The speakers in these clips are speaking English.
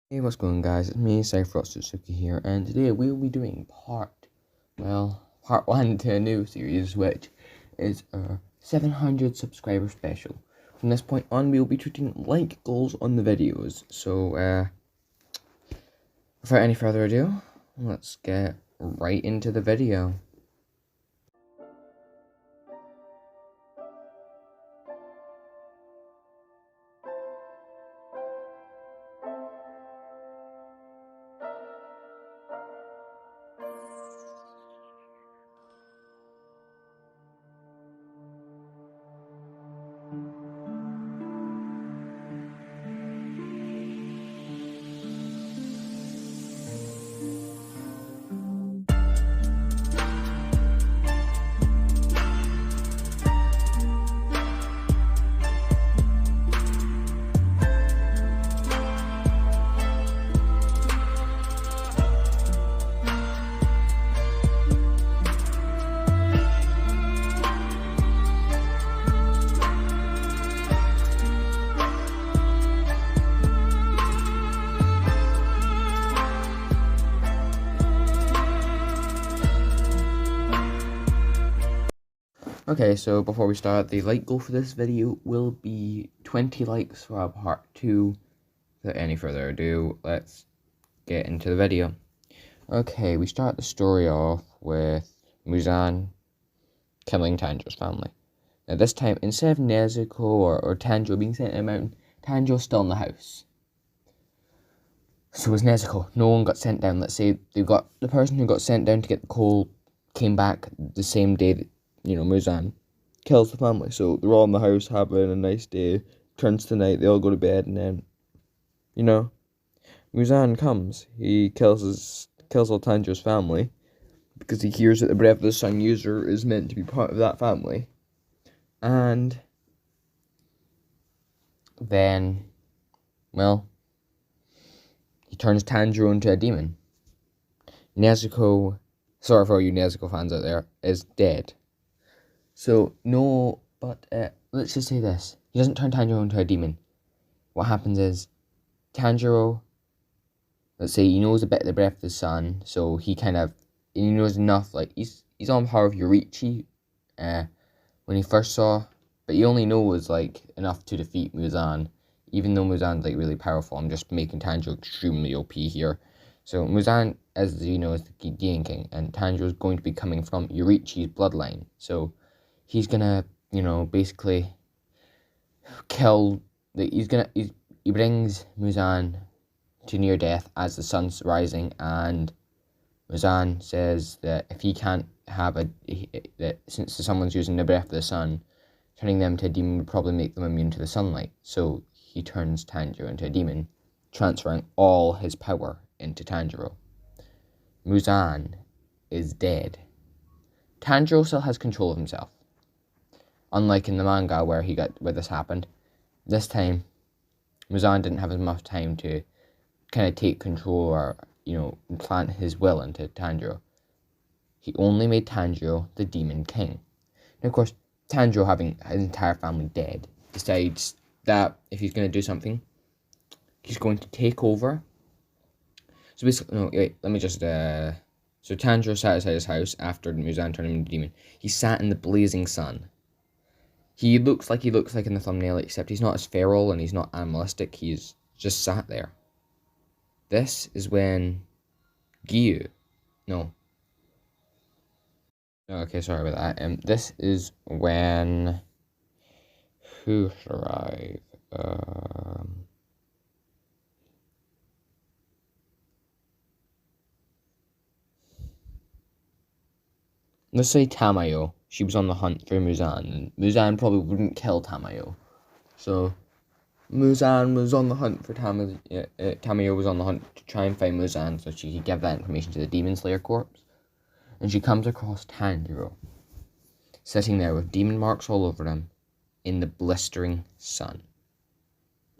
Hey, what's going on, guys? It's me, Cypher O here, and today we'll be doing part 1 to a new series, which is our 700 subscriber special. From this point on, we'll be treating like goals on the videos. So, without any further ado, let's get right into the video. Okay, so before we start, the like goal for this video will be 20 likes for our part 2. Without any further ado, let's get into the video. Okay, we start the story off with Muzan killing Tanjiro's family. Now this time, instead of Nezuko or Tanjiro being sent to a mountain, Tanjiro's still in the house. So was Nezuko. No one got sent down. Let's say the person who got sent down to get the coal came back the same day that, Muzan kills the family. So they're all in the house having a nice day. Turns to night, they all go to bed, and then, Muzan comes. He kills all Tanjiro's family because he hears that the Breath of the Sun user is meant to be part of that family. And then, well, he turns Tanjiro into a demon. Nezuko, sorry for all you Nezuko fans out there, is dead. So, no, but let's just say this. He doesn't turn Tanjiro into a demon. What happens is, Tanjiro, let's say he knows a bit of the Breath of the Sun, so he knows enough, like, he's on the power of Yoriichi, when he first saw, but he only knows, like, enough to defeat Muzan, even though Muzan's, like, really powerful. I'm just making Tanjiro extremely OP here. So, Muzan, as you know, is the Demon King, and Tanjiro's going to be coming from Yoriichi's bloodline, so he's gonna, basically kill, he brings Muzan to near death as the sun's rising, and Muzan says that if he can't have that since someone's using the Breath of the Sun, turning them to a demon would probably make them immune to the sunlight. So he turns Tanjiro into a demon, transferring all his power into Tanjiro. Muzan is dead. Tanjiro still has control of himself. Unlike in the manga where this happened, this time Muzan didn't have as much time to kind of take control or, implant his will into Tanjiro. He only made Tanjiro the Demon King. And of course, Tanjiro, having his entire family dead, decides that if he's going to do something, he's going to take over. So basically, no, wait, let me just, so Tanjiro sat outside his house after Muzan turned him into a demon. He sat in the blazing sun. He looks like in the thumbnail, except he's not as feral and he's not animalistic. He's just sat there. This is when okay, sorry about that. This is when, who arrived? Let's say Tamayo. She was on the hunt for Muzan, and Muzan probably wouldn't kill Tamayo. So Muzan was on the hunt for Tamayo. Tamayo was on the hunt to try and find Muzan so she could give that information to the Demon Slayer Corps. And she comes across Tanjiro, sitting there with demon marks all over him in the blistering sun.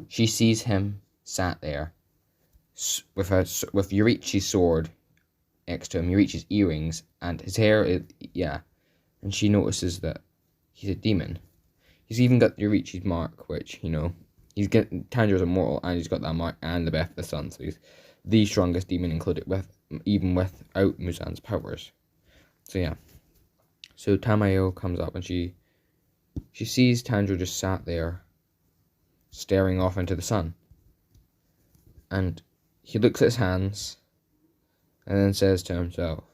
She sees him sat there with Yoriichi's sword next to him, Yoriichi's earrings, and his hair and she notices that he's a demon. He's even got Yoriichi's mark, which, Tanjiro's immortal, and he's got that mark and the breath of the sun, so he's the strongest demon, included even without Muzan's powers. So yeah. So Tamayo comes up and she sees Tanjiro just sat there, staring off into the sun. And he looks at his hands, and then says to himself,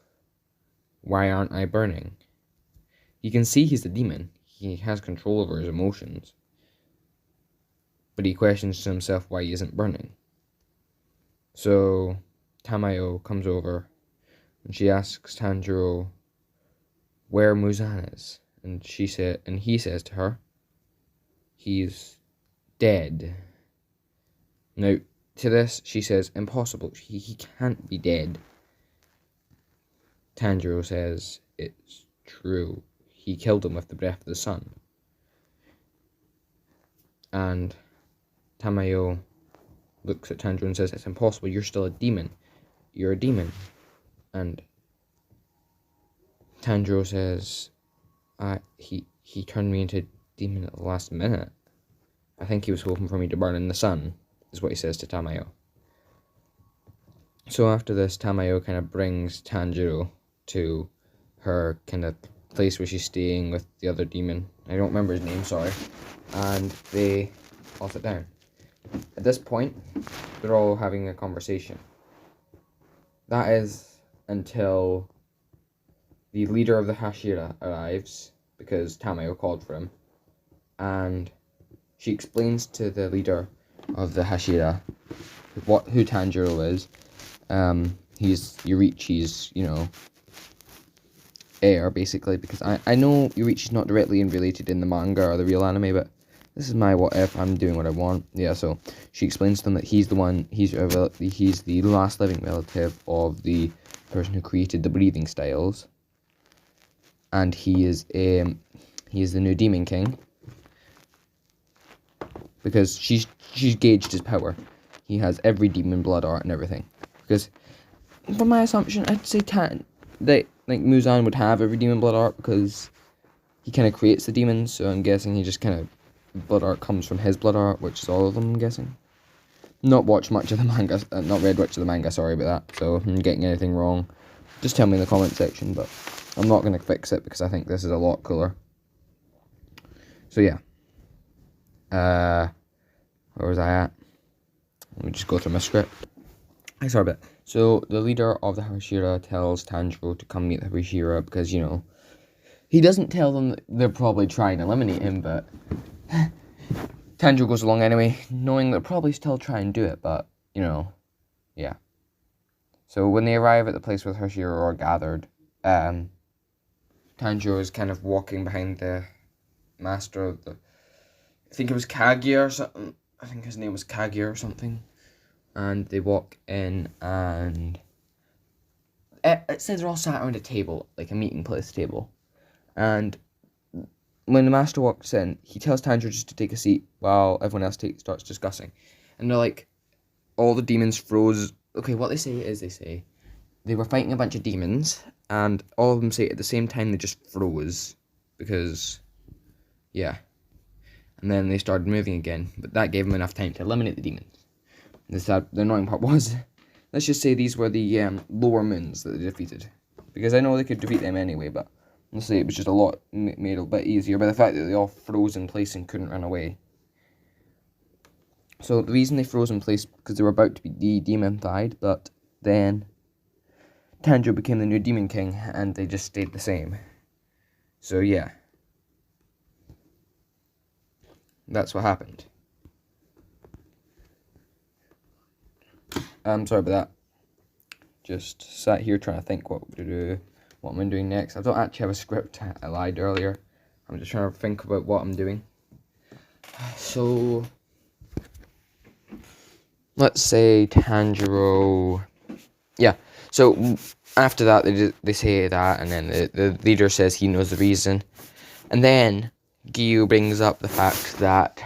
"Why aren't I burning?" You can see he's the demon. He has control over his emotions. But he questions to himself why he isn't burning. So Tamayo comes over, and she asks Tanjiro where Muzan is. And he says to her, "He's dead." Now, to this, she says, "Impossible. He can't be dead." Tanjiro says, "It's true. He killed him with the breath of the sun." And Tamayo looks at Tanjiro and says, "It's impossible. You're still a demon. You're a demon." And Tanjiro says, he turned me into a demon at the last minute. I think he was hoping for me to burn in the sun," is what he says to Tamayo. So after this, Tamayo kind of brings Tanjiro to her kind of place where she's staying with the other demon. I don't remember his name, sorry. And they all sit down. At this point, they're all having a conversation. That is until the leader of the Hashira arrives, because Tamayo called for him. And she explains to the leader of the Hashira who Tanjiro is. He's Yorichi's, heir, basically, because I know Yorichi's not directly related in the manga or the real anime, but this is my what if, I'm doing what I want. Yeah, so she explains to them that he's the last living relative of the person who created the breathing styles, and he is the new Demon King, because she's gauged his power. He has every demon blood art and everything. Because, from my assumption, I'd say Muzan would have every demon blood art, because he kind of creates the demons, so I'm guessing he just kind of, blood art comes from his blood art, which is all of them, I'm guessing. Not watched much of the manga, not read much of the manga, sorry about that, so if I'm getting anything wrong, just tell me in the comment section, but I'm not going to fix it, because I think this is a lot cooler. So yeah. Where was I at? Let me just go through my script. Sorry about that. So, the leader of the Hashira tells Tanjiro to come meet the Hashira because, he doesn't tell them that they're probably trying to eliminate him, but Tanjiro goes along anyway, knowing they'll probably still try and do it, but, yeah. So, when they arrive at the place where the Hashira are gathered, Tanjiro is kind of walking behind the master of the, I think it was Kaguya or something. I think his name was Kaguya or something. And they walk in, and it says they're all sat around a table, like a meeting place table. And when the master walks in, he tells Tanjiro just to take a seat while everyone else starts discussing. And they're like, all the demons froze. Okay, what they say is they were fighting a bunch of demons, and all of them say at the same time they just froze. Because, yeah. And then they started moving again, but that gave them enough time to eliminate the demons. The annoying part was, let's just say these were the lower moons that they defeated. Because I know they could defeat them anyway, but let's say it was just made a bit easier by the fact that they all froze in place and couldn't run away. So the reason they froze in place, because they were about to be demonified, but then Tanjiro became the new Demon King, and they just stayed the same. So yeah. That's what happened. Sorry about that. Just sat here trying to think what I'm doing next. I don't actually have a script. I lied earlier. I'm just trying to think about what I'm doing. So, let's say Tanjiro. Yeah. So after that, they say that, and then the leader says he knows the reason, and then Gyu brings up the fact that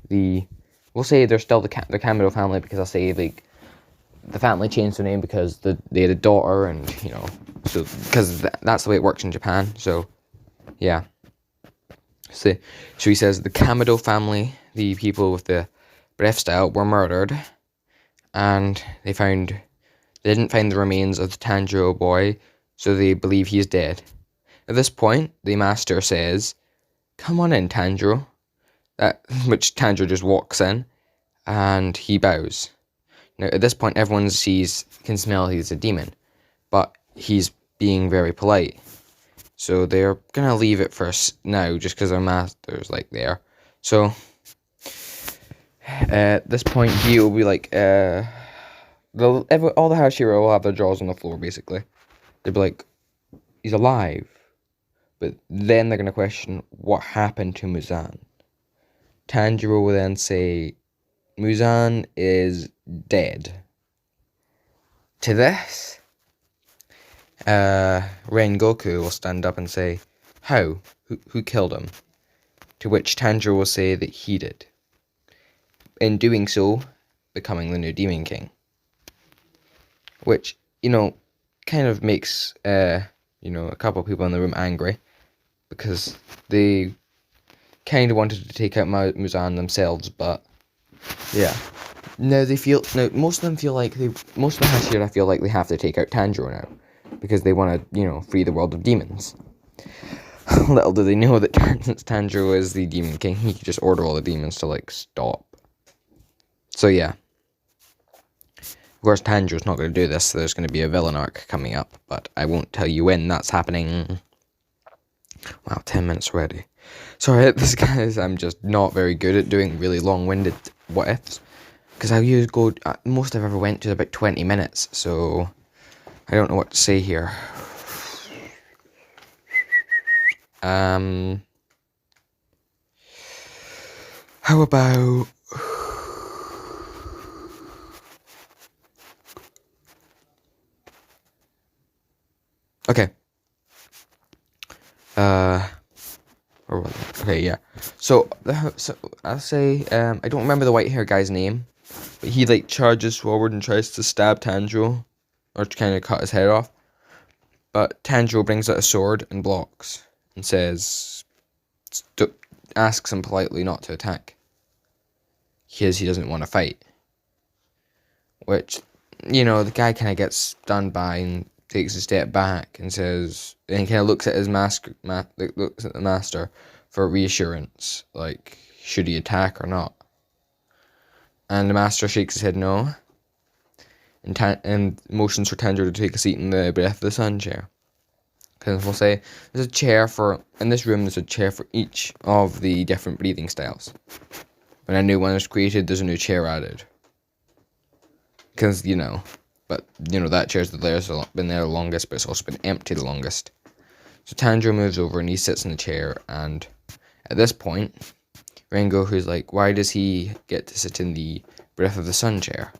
we'll say they're still the Kamado family, because I'll say the family changed their name because they had a daughter, and so because that's the way it works in Japan. So yeah. So he says the Kamado family, the people with the breath style were murdered, and they didn't find the remains of the Tanjiro boy, so they believe he's dead. At this point, the master says, "Come on in, Tanjiro." Which Tanjiro just walks in, and he bows. Now, at this point, everyone can smell he's a demon, but he's being very polite. So they're gonna leave it for now, just because our master's like there. So at this point, he will be like, all the Hashira will have their jaws on the floor, basically. They'll be like, he's alive. But then they're gonna question what happened to Muzan. Tanjiro will then say, Muzan is dead. To this, Rengoku will stand up and say, how? Who killed him? To which Tanjiro will say that he did. In doing so, becoming the new Demon King. Which, kind of makes, a couple of people in the room angry. Because they kind of wanted to take out Muzan themselves, but yeah. Most of the Hashira feel like they have to take out Tanjiro now, because they want to, free the world of demons. Little do they know that since Tanjiro is the Demon King, he can just order all the demons to, stop. So yeah. Of course, Tanjiro's not going to do this, so there's going to be a villain arc coming up, but I won't tell you when that's happening. Wow, 10 minutes already. Sorry, I'm just not very good at doing really long-winded what-ifs. Because most I've ever went to about 20 minutes, so I don't know what to say here. How about... Okay. Okay, yeah. So I'll say, I don't remember the white hair guy's name, but he charges forward and tries to stab Tanjiro, or to kind of cut his head off. But Tanjiro brings out a sword and blocks, and asks him politely not to attack, because he doesn't want to fight. Which, the guy kind of gets stunned by and takes a step back and says, and he kind of looks at his looks at the master for reassurance, should he attack or not? And the master shakes his head no, and motions for Tanjiro to take a seat in the Breath of the Sun chair. Because we'll say, in this room, there's a chair for each of the different breathing styles. When a new one is created, there's a new chair added. Because, that chair's been there the longest, but it's also been empty the longest. So Tanjiro moves over and he sits in the chair, and at this point, Rengoku's like, why does he get to sit in the Breath of the Sun chair?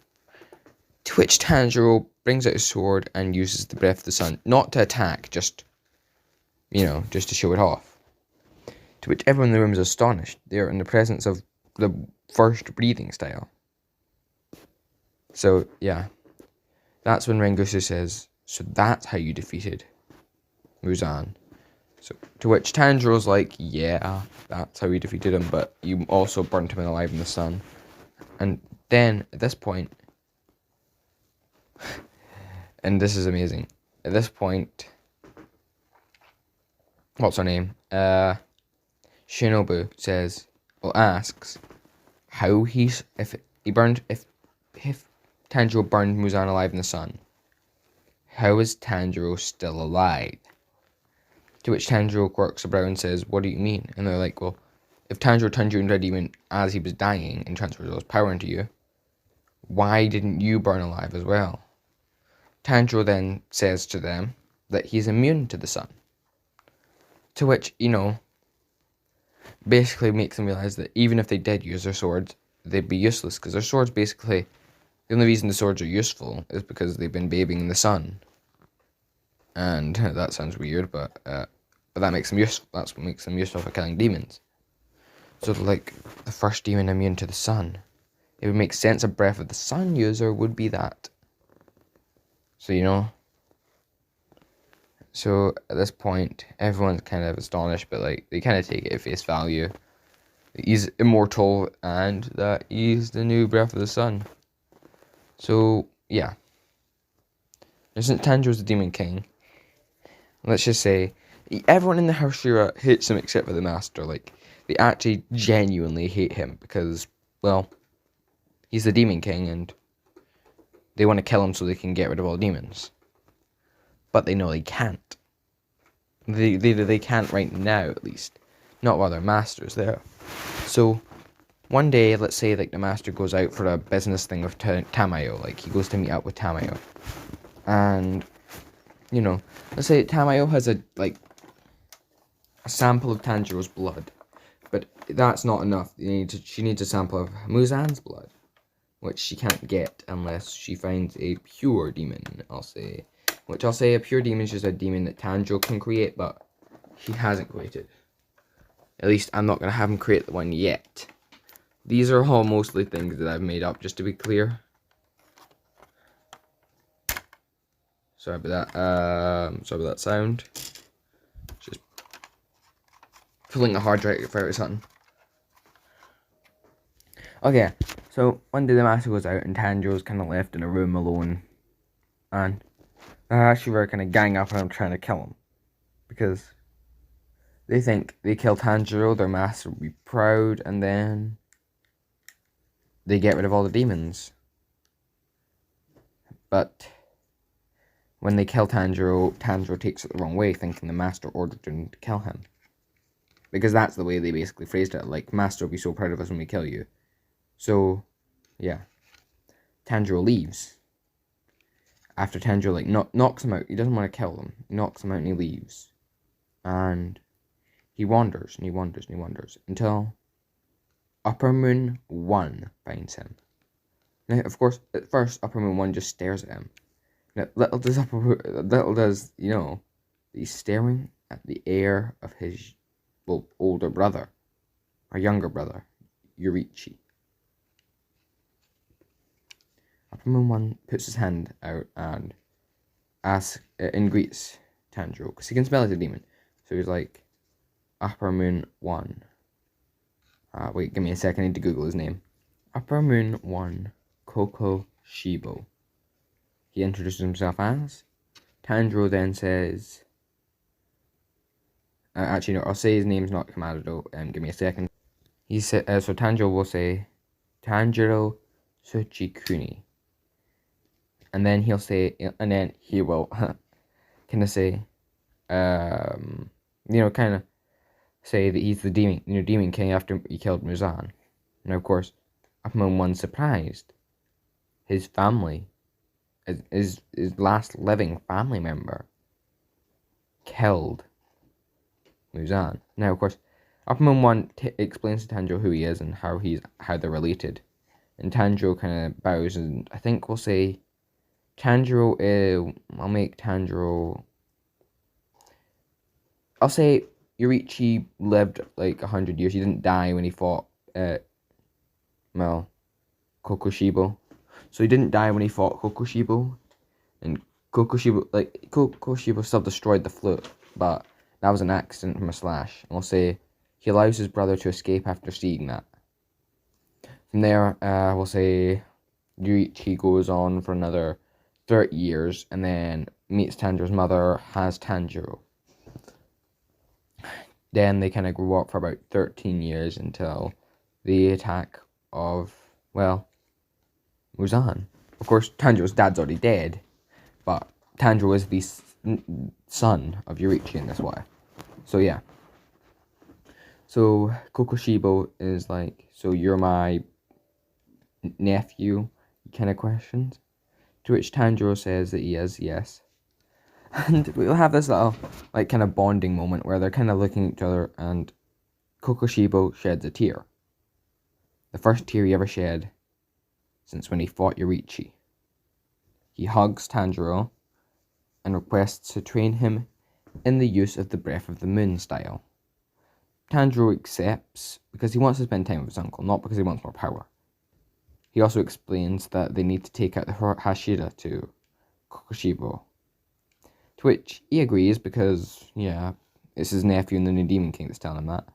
To which Tanjiro brings out his sword and uses the Breath of the Sun, not to attack, just to show it off. To which everyone in the room is astonished. They are in the presence of the first breathing style. So, yeah. That's when Rengoku says, so that's how you defeated Muzan. So, to which Tanjiro's like, yeah, that's how we defeated him, but you also burnt him alive in the sun. And then, at this point, and this is amazing, at this point, what's her name? Shinobu asks how if Tanjiro burned Muzan alive in the sun, how is Tanjiro still alive? To which Tanjiro quirks a brow and says, what do you mean? And they're like, well, if Tanjiro turned you into a demon as he was dying and transferred his power into you, why didn't you burn alive as well? Tanjiro then says to them that he's immune to the sun. To which, basically makes them realize that even if they did use their swords, they'd be useless, because their swords basically, the only reason the swords are useful is because they've been bathing in the sun. And that sounds weird, but that makes them useful. That's what makes them useful for killing demons. So the first demon immune to the sun. It would make sense a Breath of the Sun user would be that. So, So at this point, everyone's kind of astonished, but they kind of take it at face value. he's immortal and that he's the new Breath of the Sun. So, yeah. Since Tanjiro's the Demon King, let's just say, everyone in the Hashira hates him except for the Master. Like, they actually genuinely hate him because, well, he's the Demon King and they want to kill him so they can get rid of all demons. But they know they can't. They can't right now, at least. Not while their Master's there. So, one day, let's say, like, the Master goes out for a business thing with Tamayo. Like, he goes to meet up with Tamayo. And, you know, let's say Tamayo has a sample of Tanjiro's blood. But that's not enough. She needs a sample of Muzan's blood, which she can't get unless she finds a pure demon, I'll say. Which I'll say a pure demon is just a demon that Tanjiro can create, but he hasn't created. At least I'm not going to have him create the one yet. These are all mostly things that I've made up, just to be clear. Sorry about that sound. Just pulling a hard drive for something. Okay, so one day the Master goes out and Tanjiro's kind of left in a room alone. And the Hashira kind of gang up on him trying to kill him. Because they think they kill Tanjiro, their Master will be proud, and then they get rid of all the demons. But when they kill Tanjiro, Tanjiro takes it the wrong way, thinking the Master ordered him to kill him. Because that's the way they basically phrased it, like, Master will be so proud of us when we kill you. So, yeah. Tanjiro leaves. After Tanjiro, like, knocks him out. He doesn't want to kill them. He knocks him out and he leaves. And he wanders, and he wanders, and he wanders. Until Upper Moon 1 finds him. Now, of course, at first, Upper Moon 1 just stares at him. Now, little does, you know, he's staring at the heir of his, well, older brother. Or younger brother. Yurichi. Upper Moon 1 puts his hand out and asks, and greets Tanjiro, because he can smell he's a demon. So he's like, Upper Moon 1. Wait, give me a second, I need to Google his name. Upper Moon 1, Koko Shibo. He introduces himself as. Tanjiro then says, actually, no, I'll say his name's not Kamado, give me a second. He said, so Tanjiro will say, Tanjiro Tsuchikuni. And then he'll say, and then he will kind of say, you know, kind of say that he's the demon king after he killed Muzan. Now, of course, Upper Moon 1's surprised. His family, his last living family member, killed Muzan. Now, of course, Upper Moon 1 explains to Tanjiro who he is and how they're related. And Tanjiro kind of bows, and I think we'll say Tanjiro, I'll make Tanjiro, I'll say Yurichi lived like 100 years. He didn't die when he fought, Kokushibo. So he didn't die when he fought Kokushibo. And Kokushibo still destroyed the flute, but that was an accident from a slash. And we'll say he allows his brother to escape after seeing that. From there, we'll say Yurichi goes on for another 30 years and then meets Tanjiro's mother, has Tanjiro. Then they kind of grew up for about 13 years until the attack of, well, Muzan. Of course, Tanjiro's dad's already dead, but Tanjiro is the son of Yurichi in this way. So, yeah. So, Kokushibo is like, so you're my nephew, kind of questions. To which Tanjiro says that he is, yes. And we'll have this little, like, kind of bonding moment where they're kind of looking at each other and Kokushibo sheds a tear. The first tear he ever shed since when he fought Yurichi. He hugs Tanjiro and requests to train him in the use of the Breath of the Moon style. Tanjiro accepts because he wants to spend time with his uncle, not because he wants more power. He also explains that they need to take out the Hashira to Kokushibo. To which he agrees because, yeah, it's his nephew and the new Demon King that's telling him that.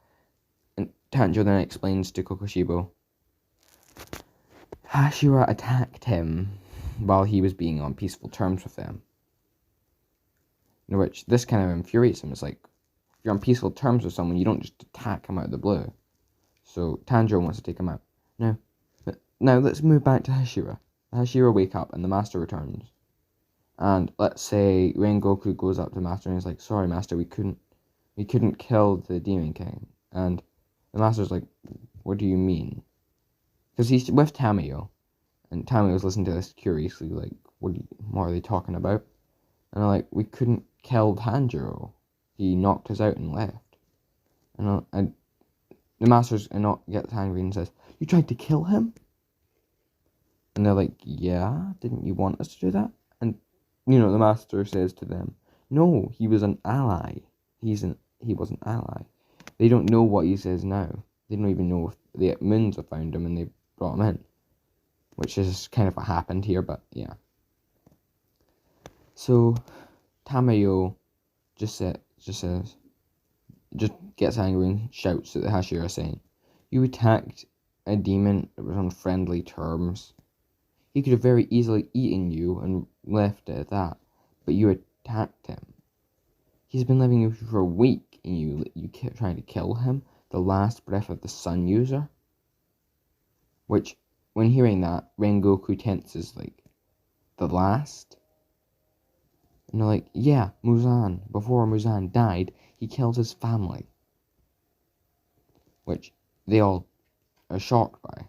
And Tanjiro then explains to Kokoshibo, Hashira attacked him while he was being on peaceful terms with them. In which this kind of infuriates him. It's like, if you're on peaceful terms with someone, you don't just attack him out of the blue. So Tanjiro wants to take him out. Now let's move back to Hashira. Hashira wake up and the master returns. And let's say Rengoku goes up to the master and he's like, sorry master, we couldn't kill the Demon King. And the master's like, what do you mean? Because he's with Tamayo. And Tamayo's listening to this curiously, like, what are they talking about? And they're like, we couldn't kill Tanjiro. He knocked us out and left. And the master's gets angry and says, you tried to kill him? And they're like, yeah, didn't you want us to do that? And, the master says to them, no, he was an ally. He was an ally. They don't know what he says now. They don't even know if the Moons have found him and they brought him in. Which is kind of what happened here, but yeah. So, Tamayo just gets angry and shouts at the Hashira saying, you attacked a demon that was on friendly terms. He could have very easily eaten you and left it at that, but you attacked him. He's been living with you for a week and you kept trying to kill him, the last breath of the Sun user. Which, when hearing that, Rengoku tenses like, the last? And they're like, yeah, Muzan. Before Muzan died, he killed his family. Which they all are shocked by.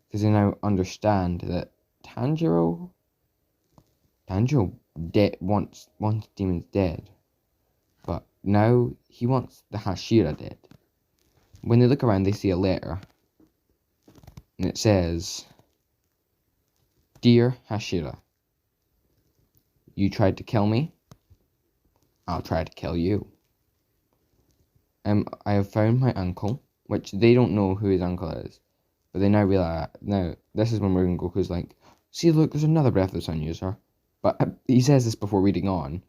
Because they now understand that Tanjiro wants demons dead. But now he wants the Hashira dead. When they look around, they see a letter. And it says, Dear Hashira, you tried to kill me, I'll try to kill you. I have found my uncle, which they don't know who his uncle is. But they now realize, this is when Rengoku's like, see look, there's another Breath of the Sun user. But he says this before reading on,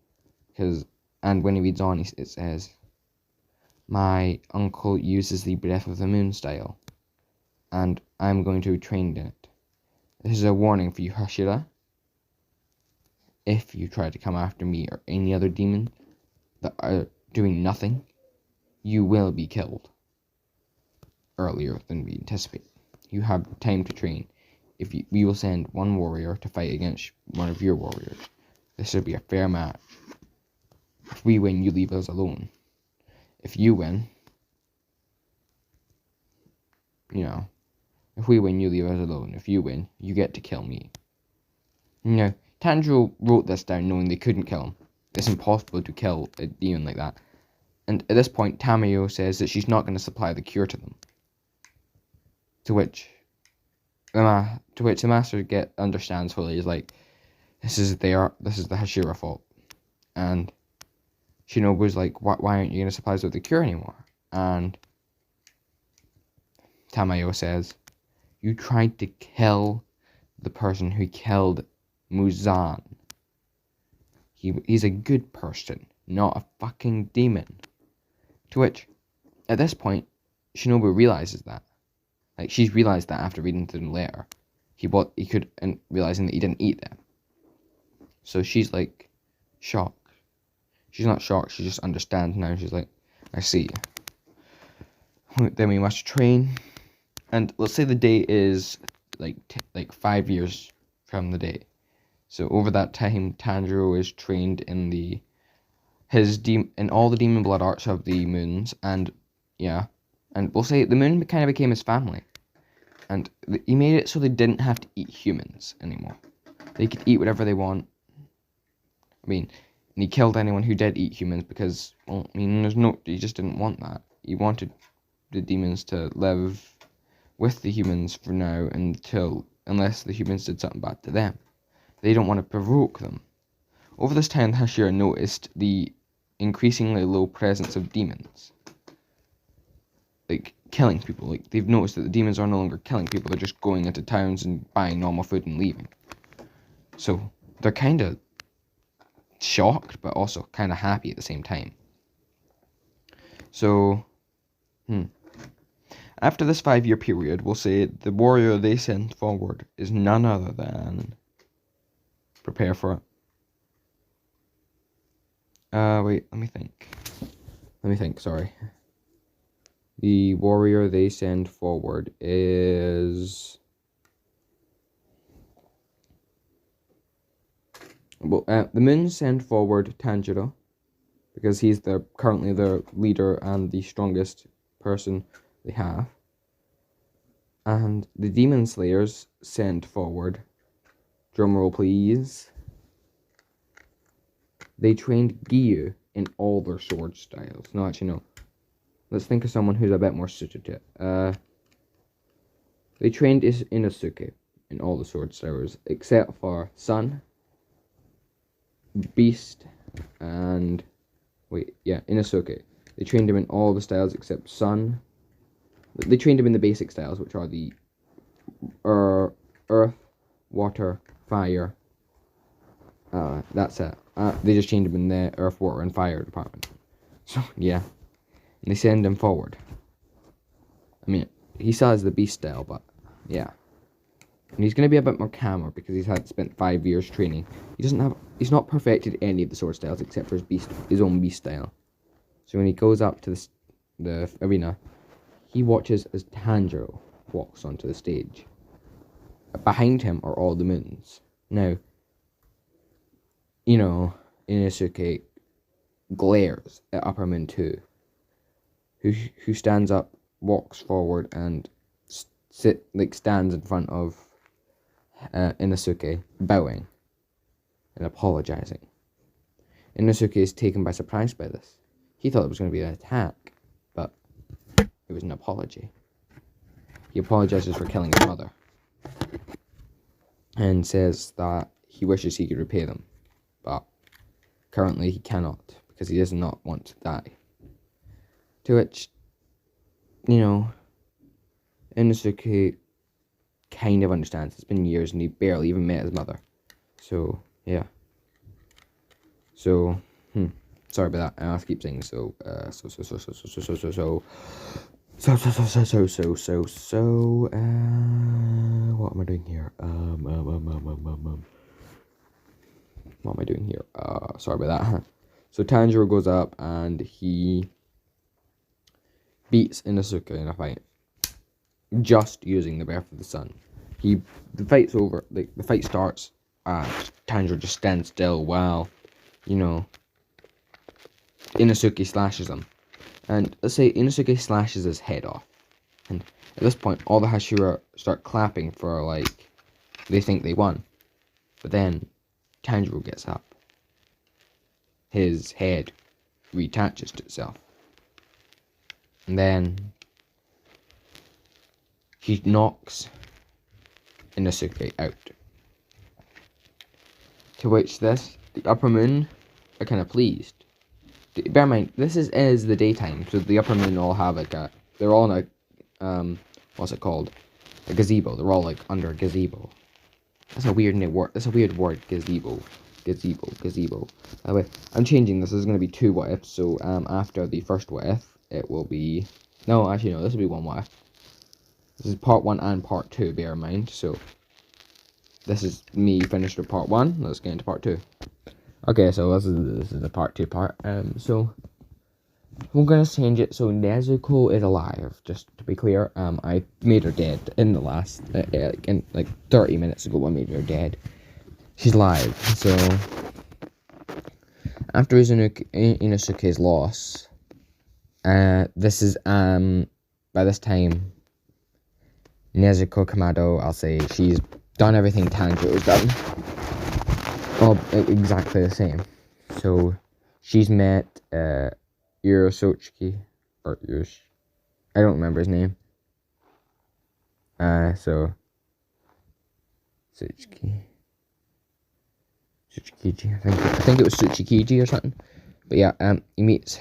and when he reads on, it says, my uncle uses the Breath of the Moon style, and I'm going to be trained in it. This is a warning for you, Hashira. If you try to come after me or any other demon that are doing nothing, you will be killed earlier than we anticipate. You have time to train. We will send one warrior to fight against one of your warriors. This will be a fair match. If we win, you leave us alone. If you win, if we win, you leave us alone. If you win, you get to kill me. Tanjiro wrote this down knowing they couldn't kill him. It's impossible to kill a demon like that. And at this point, Tamayo says that she's not going to supply the cure to them. To which the master understands fully. He's like, this is the Hashira fault. And Shinobu's like, why aren't you going to supply us with the cure anymore? And Tamayo says, you tried to kill the person who killed Muzan. He's a good person, not a fucking demon. To which, at this point, Shinobu realizes that. Like, she's realized that after reading the letter. And realizing that he didn't eat them. So she's like, shocked. She's not shocked, she just understands now. She's like, I see. Then we must train. And let's say the day is like 5 years from the day. So over that time, Tanjiro is trained in in all the demon blood arts of the moons, and we'll say the moon kind of became his family, and he made it so they didn't have to eat humans anymore. They could eat whatever they want. And he killed anyone who did eat humans because, he just didn't want that. He wanted the demons to live with the humans for now unless the humans did something bad to them. They don't want to provoke them. Over this time, Hashira noticed the increasingly low presence of demons. Like, killing people. Like, they've noticed that the demons are no longer killing people, they're just going into towns and buying normal food and leaving. So, they're kind of shocked, but also kind of happy at the same time. So, After this 5-year period, we'll say the warrior they send forward is none other than... Prepare for it. Wait, let me think, sorry. The warrior they send forward is... Well, the moon send forward Tanjiro, because he's currently the leader and the strongest person they have. And the demon slayers send forward, drumroll please, they trained Gyu in all their sword styles. No, actually no. Let's think of someone who's a bit more suited to it. They trained Inosuke in all the sword styles, except for Sun, Beast, and... Wait, yeah, Inosuke. They trained him in all the styles except Sun. They trained him in the basic styles, which are the Earth, Water, Fire. That's it. They just trained him in the Earth, Water, and Fire department. So, yeah. And they send him forward. I mean, he still has the Beast style, but, yeah. And he's going to be a bit more calmer because he's spent 5 years training. He's not perfected any of the sword styles except for his own Beast style. So when he goes up to the arena, he watches as Tanjiro walks onto the stage. Behind him are all the moons. Now, you know, Inosuke glares at Upper Moon 2, who stands up, walks forward, and stands in front of Inosuke, bowing and apologizing. Inosuke is taken by surprise by this. He thought it was going to be an attack, but it was an apology. He apologizes for killing his mother and says that he wishes he could repay them, but currently he cannot because he does not want to die. To which, you know, Inosuke kind of understands. It's been years and he barely even met his mother. So, yeah. So, sorry about that. I'll keep saying so. What am I doing here? What am I doing here? Sorry about that. So Tanjiro goes up and he beats Inosuke in a fight, just using the Breath of the Sun. The fight's over. The fight starts. Tanjiro just stands still while, you know, Inosuke slashes him. And let's say Inosuke slashes his head off. And at this point, all the Hashira start clapping for, like, they think they won. But then Tanjiro gets up. His head reattaches to itself. And then he knocks Inosuke out. To which the Upper Moon are kind of pleased. Bear in mind, this is the daytime, so the Upper Moon all have like they're all in a, what's it called? A gazebo. They're all like under a gazebo. That's a weird word. That's a weird word, gazebo. Gazebo. Anyway, I'm changing this. This is going to be 2 what ifs, so after the first what if, it will be... No, actually no, this will be 1 what if. This is part 1 and part 2, bear in mind, so... This is me finished with part 1, let's get into part 2. Okay, so this is the part 2 part, so... We're going to change it so Nezuko is alive, just to be clear. I made her dead in the last, in like 30 minutes ago I made her dead. She's live, so... After Inosuke's loss, this is, by this time, Nezuko Kamado, I'll say, she's done everything Tanjiro's done. Well, exactly the same. So, she's met, Yurosuke, or I don't remember his name. So, Tsuchikiji, I think it was Tsuchikiji or something. But yeah, she meets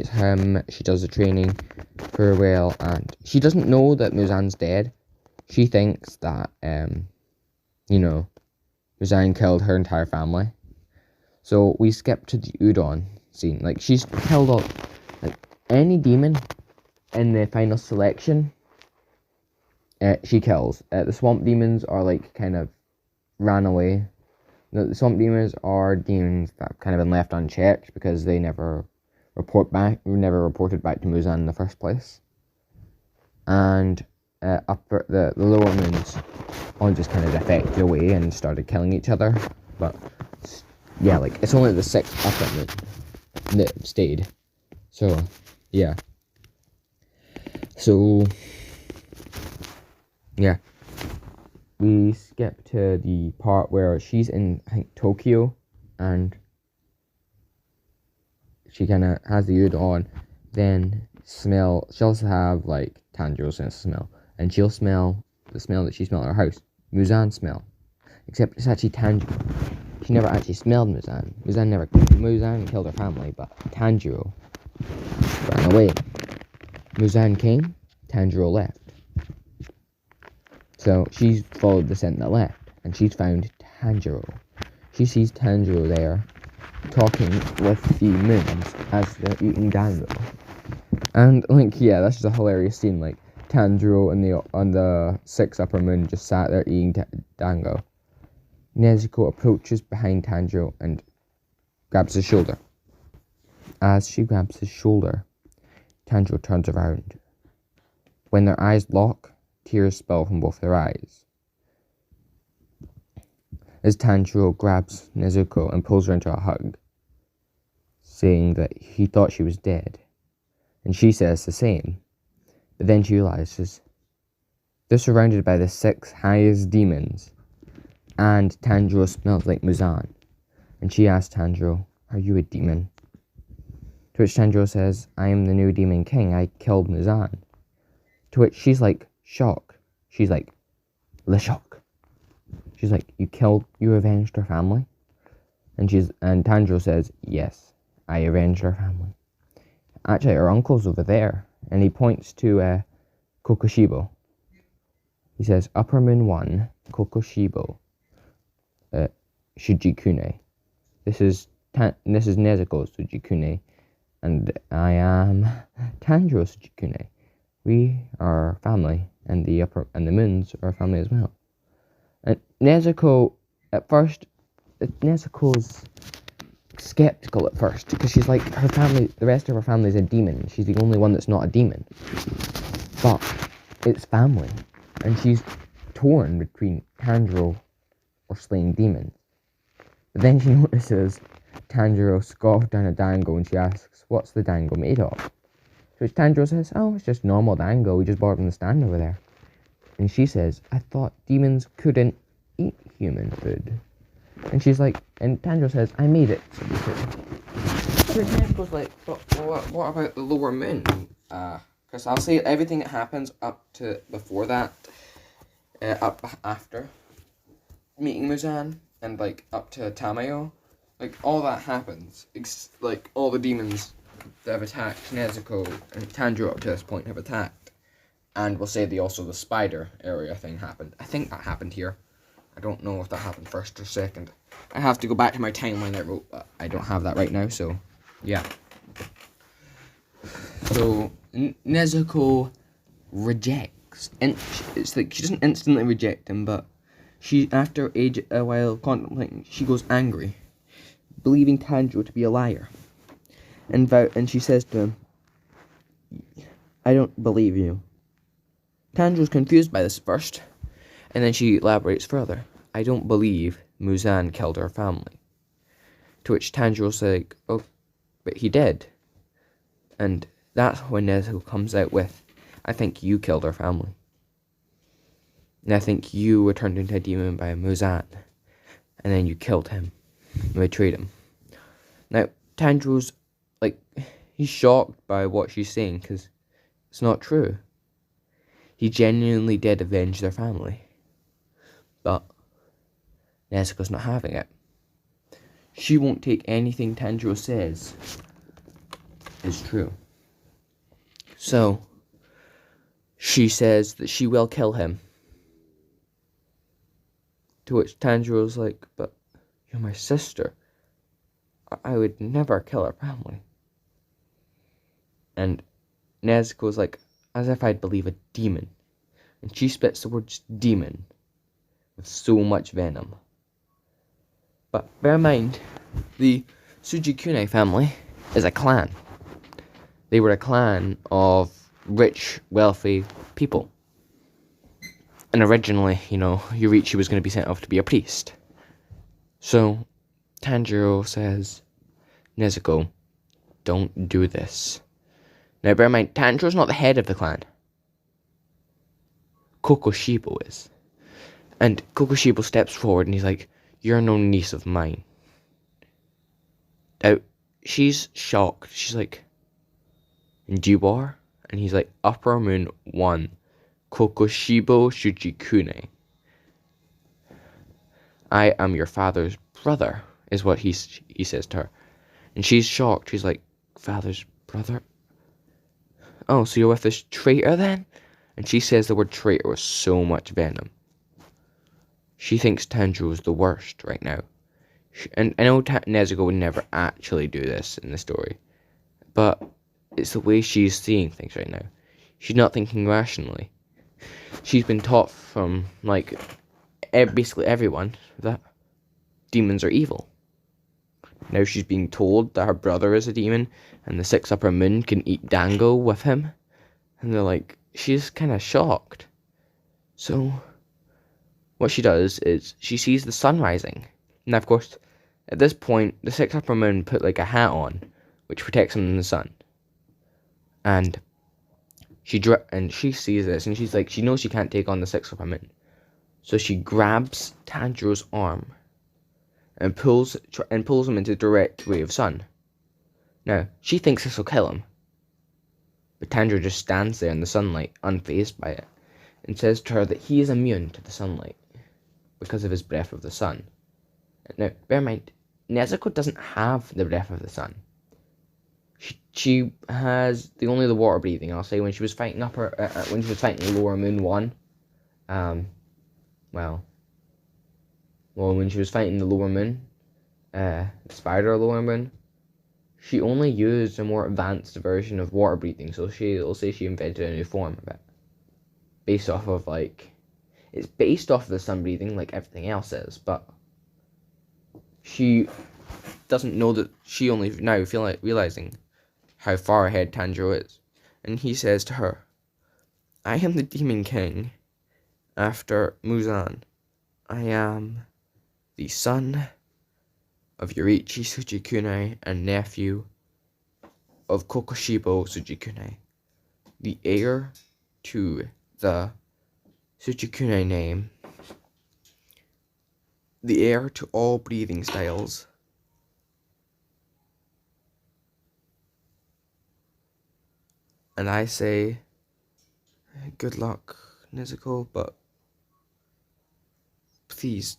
him, she does the training very well, and she doesn't know that Muzan's dead. She thinks that, you know, Muzan killed her entire family. So we skip to the Udon scene. Like, she's killed all, like, any demon in the final selection she kills. The swamp demons are like kind of ran away. The swamp demons are demons that have kind of been left unchecked because they never reported back to Muzan in the first place. And the lower moons all just kind of defected away and started killing each other. But yeah, like it's only the 6 upper moon that stayed. So yeah. So yeah. We skip to the part where she's in, I think, Tokyo, and she kind of has the hood on, then she'll also have, like, Tanjiro's sense of smell, and she'll smell the smell that she smelled at her house, Muzan smell, except it's actually Tanjiro. She never actually smelled Muzan. Muzan killed her family, but Tanjiro ran away. Muzan came, Tanjiro left. So she's followed the scent that left, and she's found Tanjiro. She sees Tanjiro there, talking with the moons as they're eating dango. And like, yeah, that's just a hilarious scene. Like Tanjiro on the 6 upper moon just sat there eating dango. Nezuko approaches behind Tanjiro and grabs his shoulder. As she grabs his shoulder, Tanjiro turns around. When their eyes lock, tears spill from both their eyes. As Tanjiro grabs Nezuko and pulls her into a hug, saying that he thought she was dead. And she says the same. But then she realizes they're surrounded by the 6 highest demons, and Tanjiro smells like Muzan. And she asks Tanjiro, "Are you a demon?" To which Tanjiro says, "I am the new demon king. I killed Muzan." To which she's like, shock. She's like, the shock. She's like, you avenged her family? And Tanjiro says, "Yes, I avenged her family. Actually, her uncle's over there." And he points to Kokoshibo. He says, "Upper Moon 1, Kokoshibo, Shujikune. This is Nezuko's Shujikune, and I am Tanjiro Shujikune. We are family, and the moons are family as well." And Nezuko, at first, Nezuko's skeptical at first, because she's like, her family, the rest of her family is a demon. She's the only one that's not a demon. But it's family, and she's torn between Tanjiro or slaying demons. But then she notices Tanjiro scoffed down a dango, and she asks, "What's the dango made of?" To which Tanjiro says, "Oh, it's just normal dango. We just bought it from the stand over there." And she says, "I thought demons couldn't eat human food." And she's like, and Tanjiro says, "I made it so you could." So Nezuko's like, "But what about the lower moon?" Because I'll say everything that happens up to before that, up after meeting Muzan, and like up to Tamayo, like all that happens. Like all the demons that have attacked Nezuko and Tanjiro up to this point have attacked. And we'll say the spider area thing happened. I think that happened here. I don't know if that happened first or second. I have to go back to my timeline I wrote, but I don't have that right now, so yeah. So Nezuko rejects, and it's like she doesn't instantly reject him, but she, after a while contemplating, she goes angry, believing Tanjiro to be a liar, and she says to him, "I don't believe you." Tanjiro's confused by this first, and then she elaborates further. "I don't believe Muzan killed her family." To which Tanjiro's like, "Oh, but he did." And that's when Nezuko comes out with, "I think you killed her family. And I think you were turned into a demon by Muzan. And then you killed him. And betrayed him." Now, Tanjiro's, like, he's shocked by what she's saying, because it's not true. He genuinely did avenge their family. But Nezuko's not having it. She won't take anything Tanjiro says is true. So, she says that she will kill him. To which Tanjiro's like, "But you're my sister. I would never kill her family." And Nezuko's like, "As if I'd believe a demon. and she spits the words demon with so much venom. But bear in mind, the Sugikune family is a clan. They were a clan of rich, wealthy people. And originally, Yorichi was going to be sent off to be a priest. So, Tanjiro says, Nezuko, don't do this. Now, bear in mind, Tanjiro's not the head of the clan. Kokoshibo is. And Kokoshibo steps forward and he's like, you're no niece of mine. Now, she's shocked. She's like, and you are? And he's like, Upper Moon 1, Kokoshibo Shujikune. I am your father's brother, is what he says to her. And she's shocked. She's like, father's brother? Oh, so you're with this traitor then? And she says the word traitor with so much venom. She thinks Tanjiro is the worst right now. And I know Nezuko would never actually do this in the story. But it's the way she's seeing things right now. She's not thinking rationally. She's been taught from, basically everyone that demons are evil. Now she's being told that her brother is a demon and the 6 Upper Moon can eat dango with him. And they're like, she's kind of shocked. So, what she does is she sees the sun rising. Now, of course, at this point, the 6 Upper Moon put a hat on, which protects them from the sun. And she sees this, and she's like, she knows she can't take on the 6 Upper Moon. So she grabs Tanjiro's arm and pulls him into the direct ray of sun. Now, she thinks this will kill him. But Tanjiro just stands there in the sunlight, unfazed by it, and says to her that he is immune to the sunlight because of his breath of the sun. Now, bear in mind, Nezuko doesn't have the breath of the sun. She has only the water breathing. I'll say when she was fighting when she was fighting Lower Moon 1, when she was fighting the Lower Moon, the Spider Lower Moon, she only used a more advanced version of water breathing. So she'll say she invented a new form of it, based off of it's based off of the sun breathing like everything else is, but she doesn't know that. She only now realizing how far ahead Tanjiro is. And he says to her, I am the Demon King after Muzan. I am the son of Yorichi Sugikune and nephew of Kokoshibo Sugikune, the heir to the Sugikune name, the heir to all breathing styles, and I say, good luck, Nezuko, but please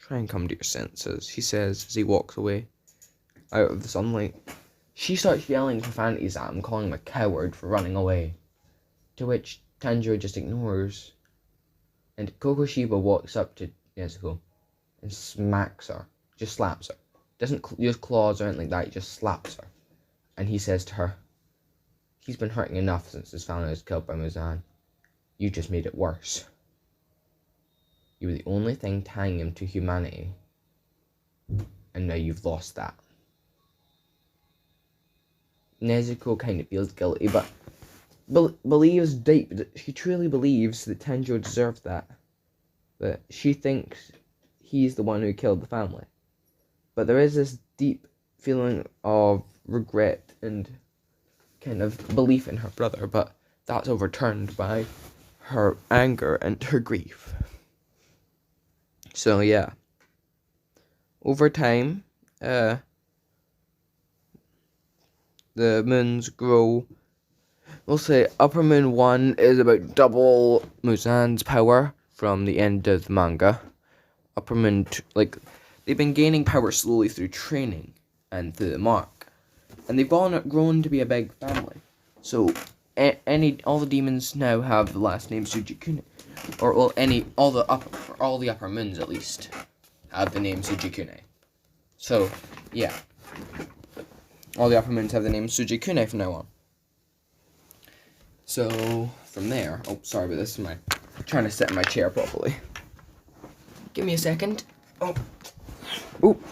try and come to your senses, he says as he walks away out of the sunlight. She starts yelling profanities at him, calling him a coward for running away, to which Tanjiro just ignores. And Kokoshiba walks up to Nezuko and smacks her, just slaps her. Doesn't use claws or anything like that, he just slaps her. And he says to her, he's been hurting enough since his family was killed by Muzan. You just made it worse. You were the only thing tying him to humanity. And now you've lost that. Nezuko kind of feels guilty, but believes deep that she truly believes that Tanjiro deserved that. That she thinks he's the one who killed the family. But there is this deep feeling of regret and kind of belief in her brother, but that's overturned by her anger and her grief. So yeah, over time, the moons grow. We'll say Upper Moon 1 is about double Muzan's power from the end of the manga. Upper Moon 2, they've been gaining power slowly through training and through the mark. And they've grown to be a big family. So, all the demons now have the last name Sugikune. Or, all the Upper Moons at least have the name Sugikune. So, yeah. All the Upper Moons have the name Sugikune from now on. So, from there, oh, sorry about this, I'm trying to sit in my chair properly. Give me a second. Oh. Oop.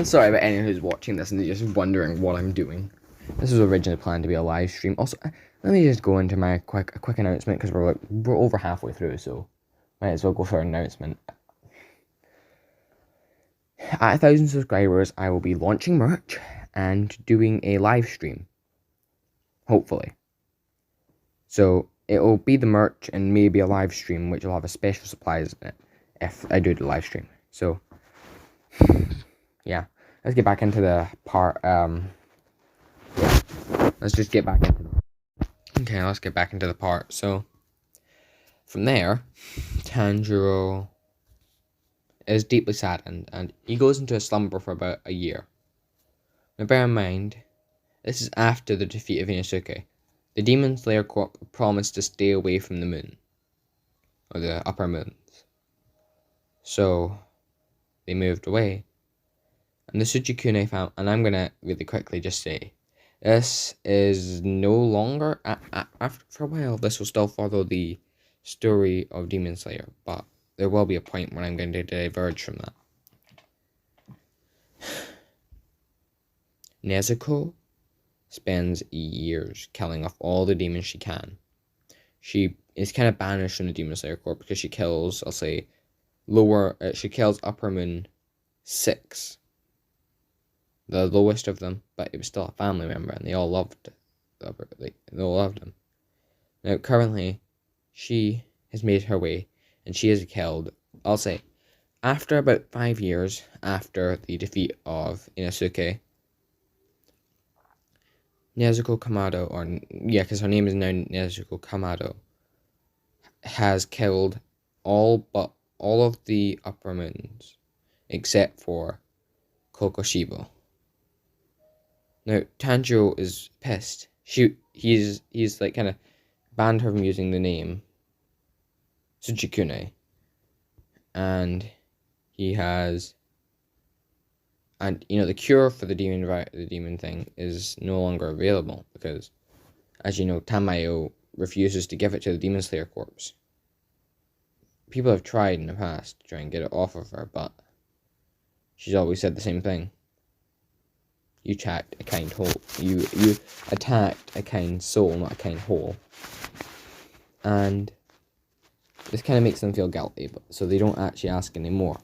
Sorry about anyone who's watching this and just wondering what I'm doing. This was originally planned to be a live stream. Also, let me just go into my quick announcement, because we're over halfway through, so might as well go for an announcement. At 1,000 subscribers, I will be launching merch and doing a live stream. Hopefully. So it'll be the merch and maybe a live stream, which will have a special surprise in it if I do the live stream. So yeah, let's get back into the part. Let's just get back into okay, let's get back into the part. So from there, Tanjiro is deeply saddened and he goes into a slumber for about a year. Now bear in mind, this is after the defeat of Inosuke. The Demon Slayer Corp promised to stay away from the moon, or the upper moons. So they moved away. And the Tsuchikune family, and I'm gonna really quickly just say, this is no longer, after for a while, this will still follow the story of Demon Slayer, but there will be a point where I'm going to diverge from that. Nezuko spends years killing off all the demons she can. She is kind of banished from the Demon Slayer Corps because she kills, I'll say, she kills Upper Moon 6. The lowest of them, but it was still a family member, and they all loved him. Now, currently, she has made her way, and she is killed, I'll say, after about 5 years after the defeat of Inosuke. Nezuko Kamado, because her name is now Nezuko Kamado, has killed all of the upper moons, except for Kokoshibo. Now, Tanjiro is pissed. He's like kind of banned her from using the name Tsuchikune. And he has, and the cure for the demon thing is no longer available because, as you know, Tamayo refuses to give it to the Demon Slayer Corps. People have tried in the past to try and get it off of her, but she's always said the same thing. You attacked a kind whole. You attacked a kind soul, not a kind whole. And this kind of makes them feel guilty, so they don't actually ask anymore.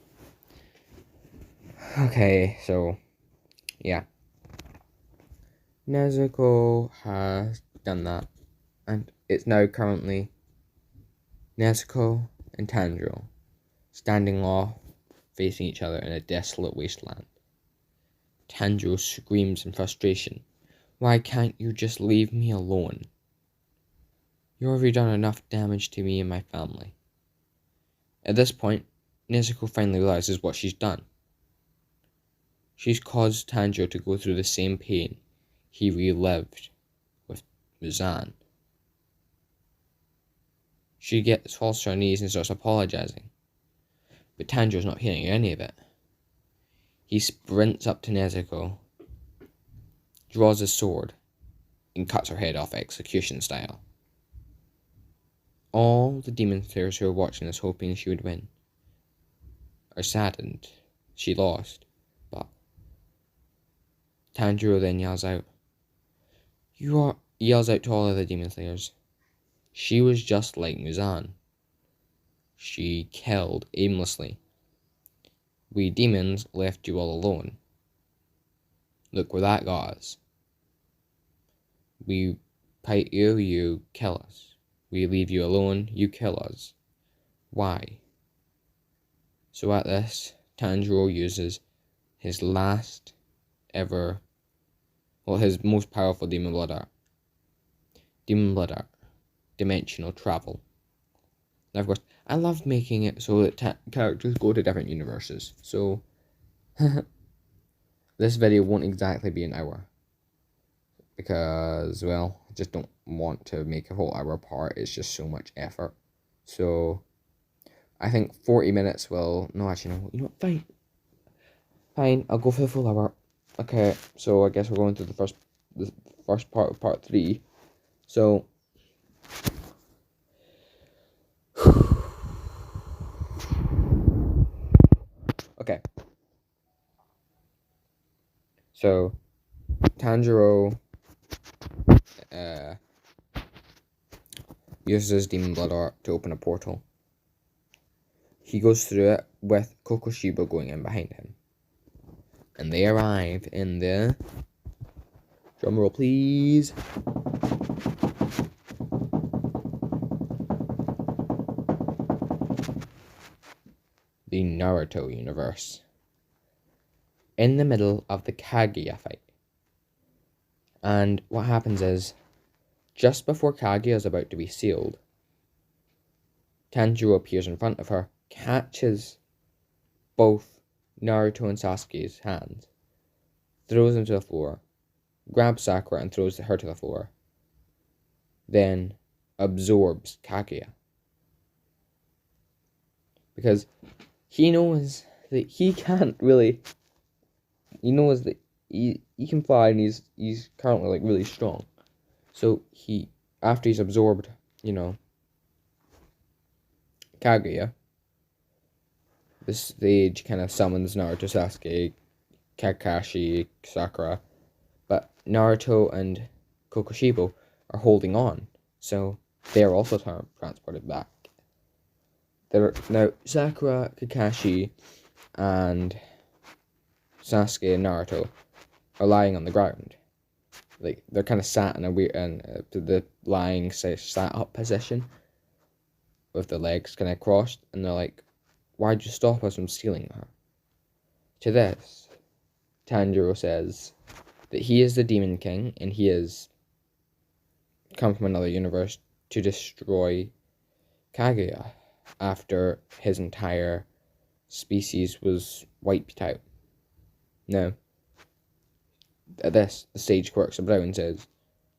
Okay, so yeah. Nezuko has done that, and it's now currently Nezuko and Tanjiro standing off, facing each other in a desolate wasteland. Tanjiro screams in frustration, "Why can't you just leave me alone? You've already done enough damage to me and my family." At this point, Nezuko finally realizes what she's done. She's caused Tanjiro to go through the same pain he relived with Muzan. She falls to her knees and starts apologizing, but Tanjiro's not hearing any of it. He sprints up to Nezuko, draws his sword, and cuts her head off execution style. All the demon slayers who are watching this, hoping she would win, are saddened. She lost, but Tanjiro then yells out to all of the demon slayers, "She was just like Muzan. She killed aimlessly. We demons left you all alone. Look where that got us. We fight you, you kill us. We leave you alone, you kill us. Why?" So at this, Tanjiro uses his last ever, his most powerful demon blood art. Dimensional travel. Now, of course, I love making it so that characters go to different universes. So, this video won't exactly be an hour. Because, well, I just don't want to make a whole hour part. It's just so much effort. So, I think 40 minutes will... No, actually, no. You know what? Fine. Fine, I'll go for the full hour. Okay, so I guess we're going through the first part of part 3. So, Okay. So, Tanjiro uses his demon blood art to open a portal. He goes through it with Kokoshibo going in behind him. And they arrive in the... Drumroll, please. The Naruto universe. In the middle of the Kaguya fight. And what happens is, just before Kaguya is about to be sealed, Tanjiro appears in front of her, catches both Naruto and Sasuke's hands, throws them to the floor, grabs Sakura and throws her to the floor, then absorbs Kaguya. Because he knows that he can't really... He knows that he can fly and he's currently like really strong. So after he's absorbed, Kaguya, this stage kind of summons Naruto, Sasuke, Kakashi, Sakura, but Naruto and Kokoshibo are holding on, so they're also transported back. Now Sakura, Kakashi, and Sasuke and Naruto are lying on the ground. Like, they're kind of sat in a weird, the lying, sat up position with the legs kind of crossed, and they're like, why'd you stop us from stealing her? To this, Tanjiro says that he is the Demon King, and he has come from another universe to destroy Kaguya after his entire species was wiped out. Now, at this, the sage quirks a brow and says,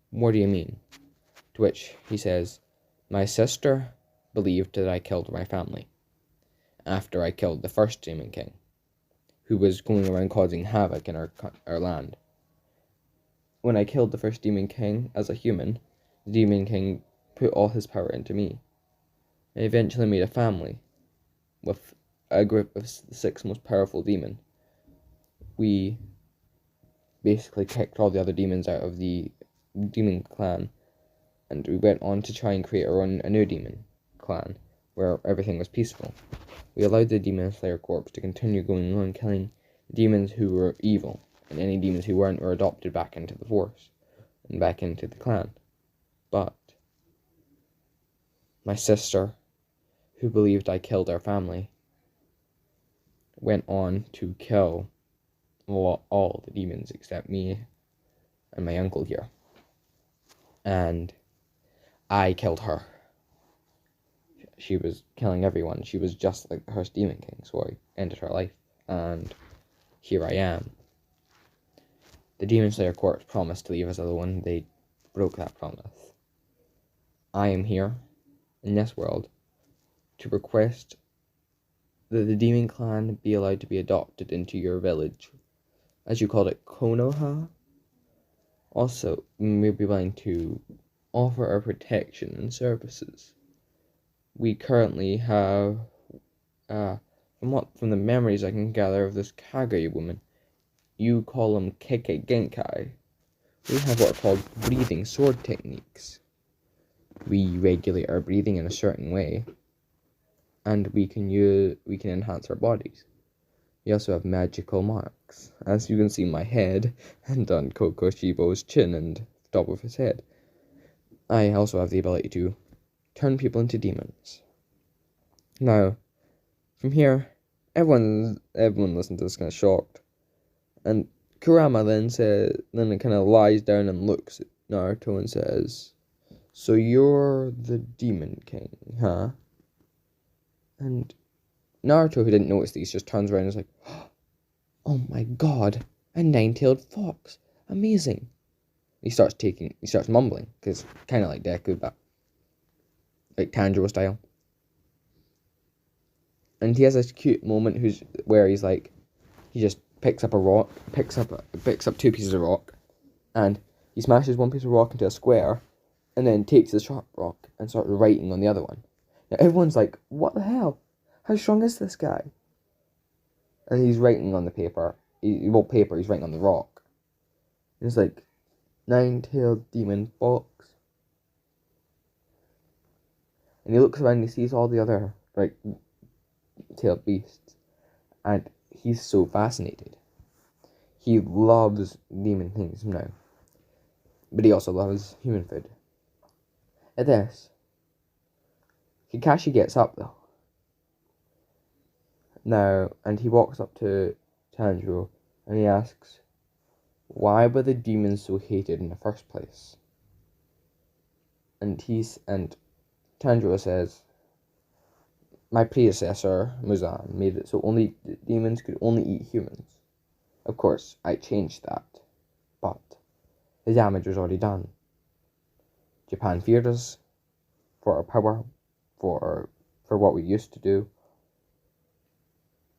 what do you mean? To which he says, my sister believed that I killed my family after I killed the first Demon King, who was going around causing havoc in our land. When I killed the first Demon King as a human, the Demon King put all his power into me. I eventually made a family with a group of the 6 most powerful demons. We basically kicked all the other demons out of the demon clan, and we went on to try and create a new demon clan where everything was peaceful. We allowed the Demon Slayer Corps to continue going on killing demons who were evil, and any demons who weren't were adopted back into the force and back into the clan. But my sister, who believed I killed our family, went on to kill all the demons except me and my uncle here. And I killed her. She was killing everyone. She was just like the first Demon King, so I ended her life. And here I am. The Demon Slayer Corps promised to leave us alone. They broke that promise. I am here, in this world, to request that the Demon Clan be allowed to be adopted into your village, as you called it, Konoha. Also, we'll be willing to offer our protection and services. We currently have, from the memories I can gather of this Kaguya woman, you call them Keke Genkai. We have what are called breathing sword techniques. We regulate our breathing in a certain way, and we can enhance our bodies. We also have magical marks, as you can see my head, and on Kokoshibo's chin and top of his head. I also have the ability to turn people into demons. Now, from here, everyone listens to this kind of shocked, and Kurama then it kind of lies down and looks at Naruto and says, "So you're the Demon King, huh?" And Naruto, who didn't notice these, just turns around and is like, "Oh my god, a 9-tailed fox! Amazing!" He starts mumbling, because kind of like Deku, but like Tanjiro style. And he has this cute moment where he's like, he just picks up a rock, picks up 2 pieces of rock, and he smashes one piece of rock into a square, and then takes the sharp rock and starts writing on the other one. Now everyone's like, what the hell? How strong is this guy? And he's writing on the paper. He's writing on the rock. And it's like, 9-tailed demon box. And he looks around and he sees all the other, like, tailed beasts. And he's so fascinated. He loves demon things now. But he also loves human food. At this, Kakashi gets up though. Now, and he walks up to Tanjiro and he asks, why were the demons so hated in the first place? And Tanjiro says, my predecessor, Muzan, made it so only demons could only eat humans. Of course, I changed that, but the damage was already done. Japan feared us for our power, for what we used to do.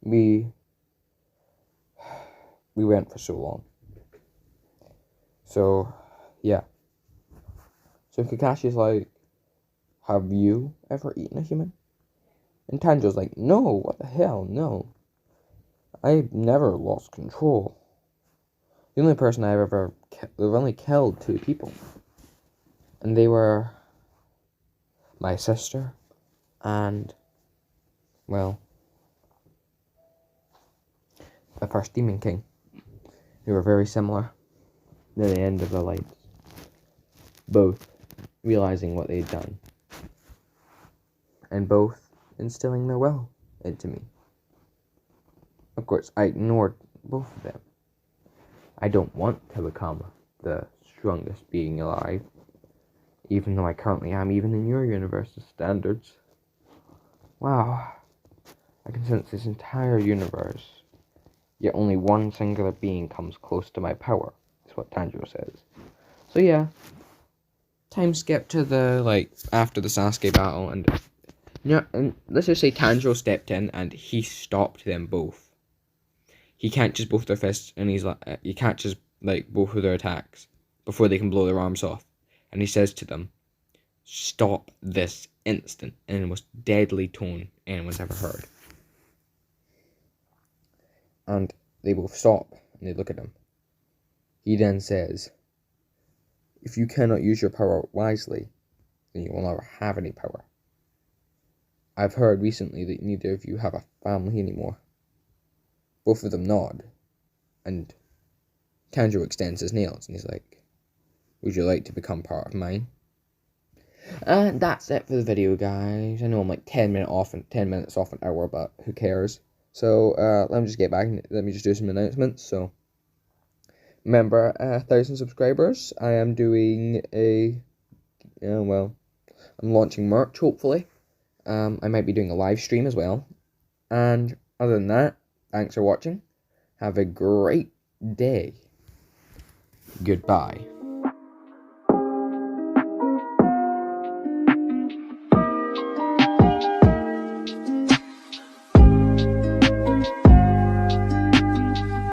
We went for so long. So, yeah. So Kakashi's like, have you ever eaten a human? And Tanjiro's like, no, what the hell, no. I've never lost control. The only person I've only killed 2 people. And they were my sister and, well, the first Demon King. They were very similar near the end of their lives. Both realizing what they'd done. And both instilling their will into me. Of course, I ignored both of them. I don't want to become the strongest being alive, even though I currently am, even in your universe's standards. Wow, I can sense this entire universe, yet only one singular being comes close to my power, is what Tanjiro says. So yeah, time skip to the, after the Sasuke battle, and let's just say Tanjiro stepped in and he stopped them both. He can't just both their fists, and he's like, you can't just both of their attacks before they can blow their arms off. And he says to them, stop this instant, in the most deadly tone anyone's ever heard. And they both stop and they look at him. He then says, if you cannot use your power wisely, then you will never have any power. I've heard recently that neither of you have a family anymore. Both of them nod, and Tanjiro extends his nails, and he's like, would you like to become part of mine? And that's it for the video, guys. I know I'm 10 minutes off an hour, but who cares? So, let me just get back and let me just do some announcements. So, remember, 1,000 subscribers, I am doing I'm launching merch, hopefully. I might be doing a live stream as well. And other than that, thanks for watching. Have a great day. Goodbye.